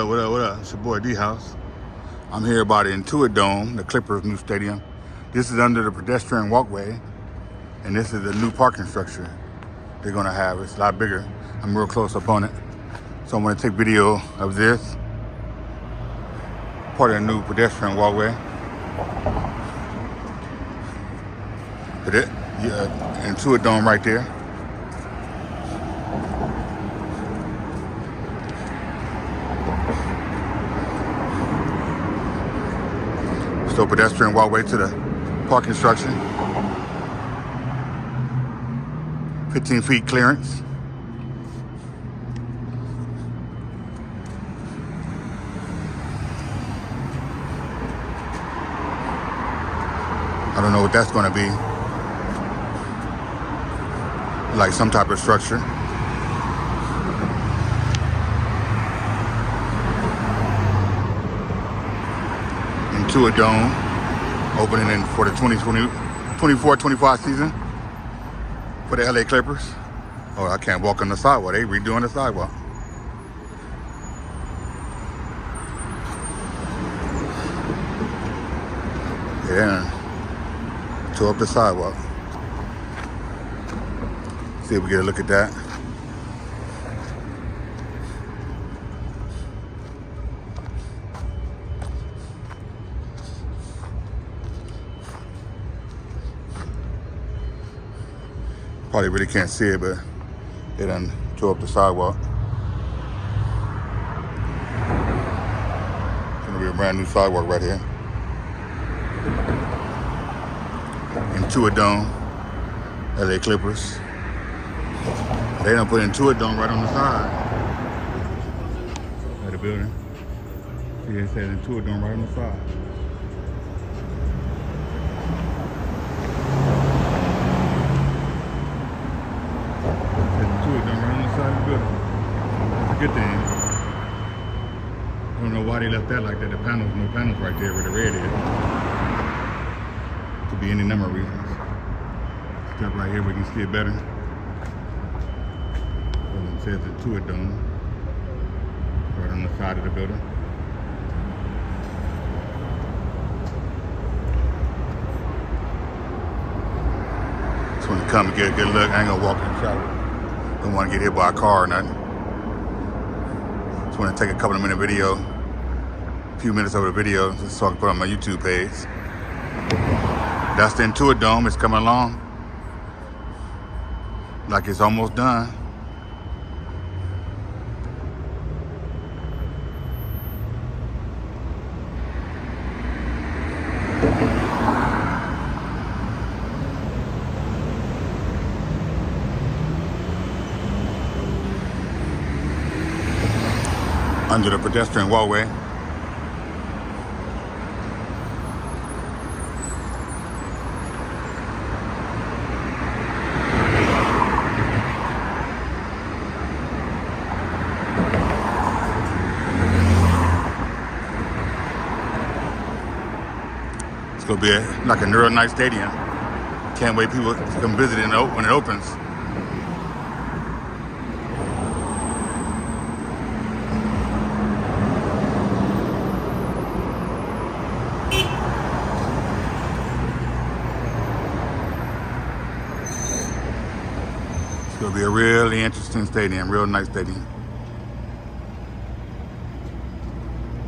up, what up, what up? It's your boy D-House. I'm here by the Intuit Dome, the Clippers' new stadium. This is under the pedestrian walkway, and this is the new parking structure they're gonna have. It's a lot bigger. I'm real close up on it. So I'm gonna take video of this, part of the new pedestrian walkway. But Intuit Dome right there. So pedestrian walkway to the parking structure. 15 feet clearance. I don't know what that's going to be. Like some type of structure. Intuit Dome, opening for the 24-25 season for the LA Clippers. Oh, I can't walk on the sidewalk. They redoing the sidewalk. Yeah, tore up the sidewalk. See if we get a look at that. Probably really can't see it, but it done tore up the sidewalk. It's gonna be a brand new sidewalk right here. Intuit Dome, LA Clippers. They done put Intuit Dome right on the side of the building. See, it says Intuit Dome right on the side. That's a good thing. I don't know why they left that like that. The panels, no panels right there where the red is. Could be any number of reasons. Step right here, we can see it better. Well, it says Intuit Dome right on the side of the building. Just want to come and get a good look. I ain't gonna walk in the shower. Don't want to get hit by a car or nothing. Just want to take a couple of minute video, a few minutes of the video, just so I can put on my YouTube page. That's the Intuit Dome. It's coming along like it's almost done. Under the pedestrian walkway. It's gonna be like a real nice stadium. Can't wait people to come visit it when it opens. It's gonna be a really interesting stadium, real nice stadium.